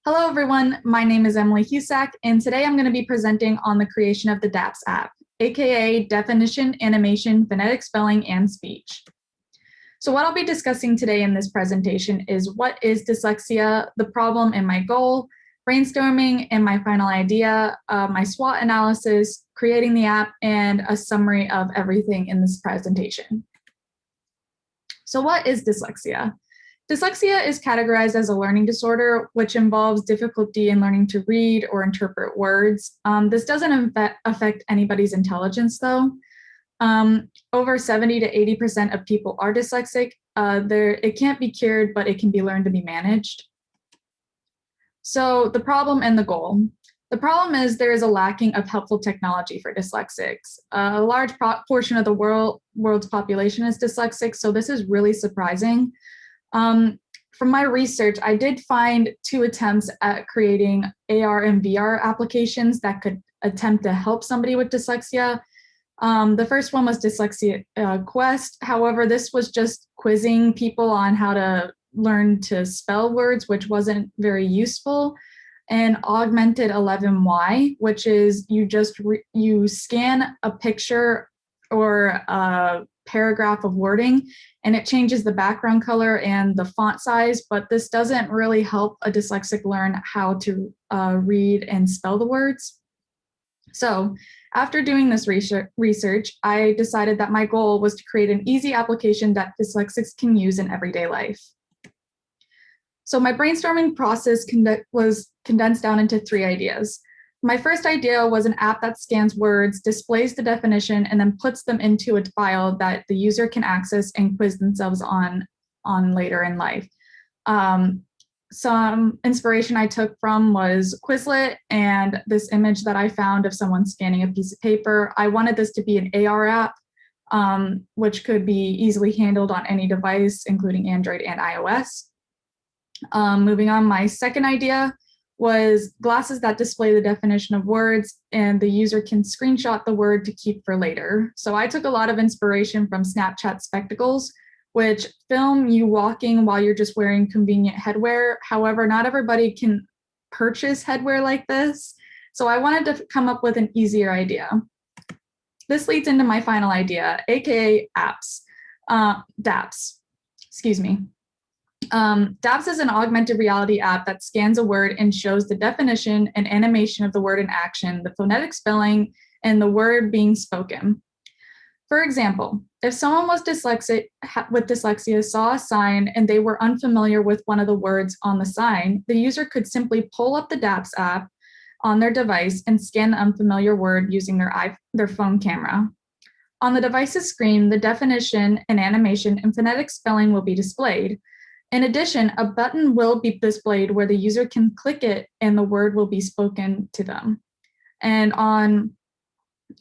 Hello, everyone. My name is Emily Husak, and today I'm going to be presenting on the creation of the D.A.P.S app, aka Definition, Animation, Phonetic Spelling, and Speech. So what I'll be discussing today in this presentation is what is dyslexia, the problem and my goal, brainstorming and my final idea, my SWOT analysis, creating the app, and a summary of everything in this presentation. So what is dyslexia? Dyslexia is categorized as a learning disorder, which involves difficulty in learning to read or interpret words. This doesn't affect anybody's intelligence, though. Over 70 to 80% of people are dyslexic. It can't be cured, but it can be learned to be managed. So the problem and the goal. The problem is there is a lacking of helpful technology for dyslexics. A large portion of the world's population is dyslexic, so this is really surprising. From my research, I did find 2 attempts at creating AR and VR applications that could attempt to help somebody with dyslexia. The first one was Dyslexia Quest. However, this was just quizzing people on how to learn to spell words, which wasn't very useful. And Augmented 11Y, which is you scan a picture or a paragraph of wording, and it changes the background color and the font size, but this doesn't really help a dyslexic learn how to read and spell the words. So after doing this research, I decided that my goal was to create an easy application that dyslexics can use in everyday life. So my brainstorming process was condensed down into 3 ideas. My first idea was an app that scans words, displays the definition, and then puts them into a file that the user can access and quiz themselves on later in life. Some inspiration I took from was Quizlet and this image that I found of someone scanning a piece of paper. I wanted this to be an AR app, which could be easily handled on any device, including Android and iOS. Moving on, my second idea was glasses that display the definition of words, and the user can screenshot the word to keep for later. So I took a lot of inspiration from Snapchat spectacles, which film you walking while you're just wearing convenient headwear. However, not everybody can purchase headwear like this. So I wanted to come up with an easier idea. This leads into my final idea, aka apps, D.A.P.S. Excuse me. D.A.P.S is an augmented reality app that scans a word and shows the definition and animation of the word in action, the phonetic spelling, and the word being spoken. For example, if someone was dyslexic with dyslexia saw a sign and they were unfamiliar with one of the words on the sign, the user could simply pull up the D.A.P.S app on their device and scan the unfamiliar word using their phone camera. On the device's screen, the definition and animation and phonetic spelling will be displayed. In addition, a button will be displayed where the user can click it and the word will be spoken to them. And on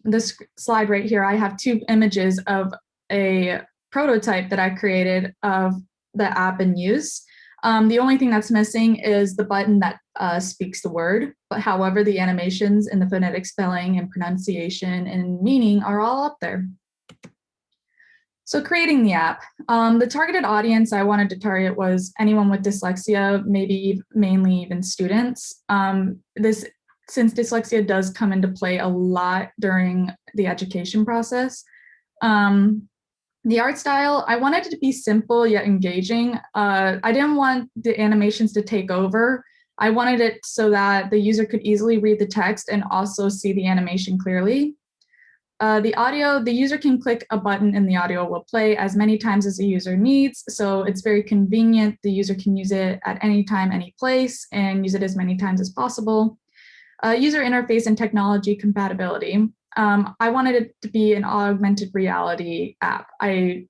this slide right here, I have 2 images of a prototype that I created of the app in use. The only thing that's missing is the button that speaks the word, but however, the animations and the phonetic spelling and pronunciation and meaning are all up there. So creating the app, the targeted audience I wanted to target was anyone with dyslexia, maybe mainly even students. Since dyslexia does come into play a lot during the education process. The art style, I wanted it to be simple yet engaging. I didn't want the animations to take over. I wanted it so that the user could easily read the text and also see the animation clearly. The audio, the user can click a button and the audio will play as many times as the user needs. So it's very convenient. The user can use it at any time, any place, and use it as many times as possible. User interface and technology compatibility. I wanted it to be an augmented reality app. I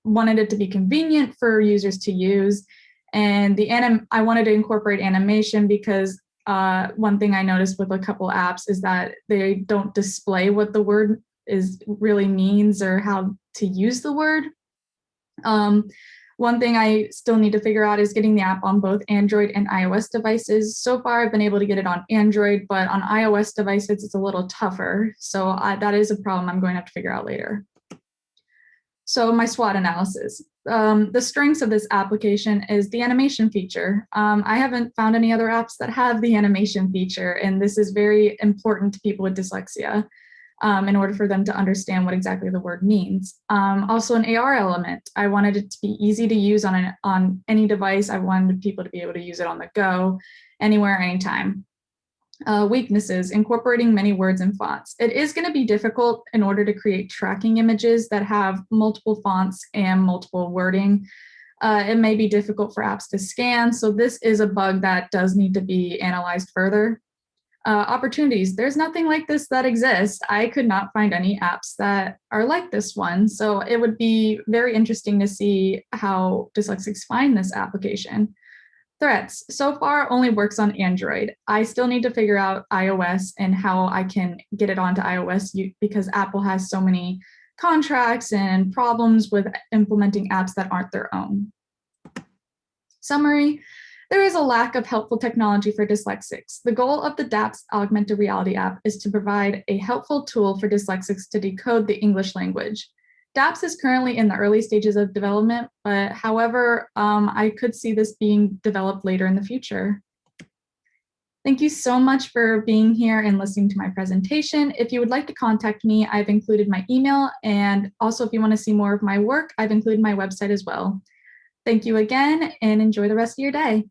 wanted it to be convenient for users to use. And I wanted to incorporate animation because one thing I noticed with a couple apps is that they don't display what the word really means or how to use the word. One thing I still need to figure out is getting the app on both Android and iOS devices. So far, I've been able to get it on Android, but on iOS devices, it's a little tougher. So that is a problem I'm going to have to figure out later. So my SWOT analysis. The strengths of this application is the animation feature. I haven't found any other apps that have the animation feature, and this is very important to people with dyslexia in order for them to understand what exactly the word means. Also an AR element. I wanted it to be easy to use on any device. I wanted people to be able to use it on the go, anywhere, anytime. Weaknesses, incorporating many words and fonts. It is going to be difficult in order to create tracking images that have multiple fonts and multiple wording. It may be difficult for apps to scan, so this is a bug that does need to be analyzed further. Opportunities, there's nothing like this that exists. I could not find any apps that are like this one, so it would be very interesting to see how dyslexics find this application. Threats, so far only works on Android. I still need to figure out iOS and how I can get it onto iOS because Apple has so many contracts and problems with implementing apps that aren't their own. Summary, there is a lack of helpful technology for dyslexics. The goal of the D.A.P.S augmented reality app is to provide a helpful tool for dyslexics to decode the English language. D.A.P.S is currently in the early stages of development, but however, I could see this being developed later in the future. Thank you so much for being here and listening to my presentation. If you would like to contact me, I've included my email, and also if you want to see more of my work, I've included my website as well. Thank you again, and enjoy the rest of your day.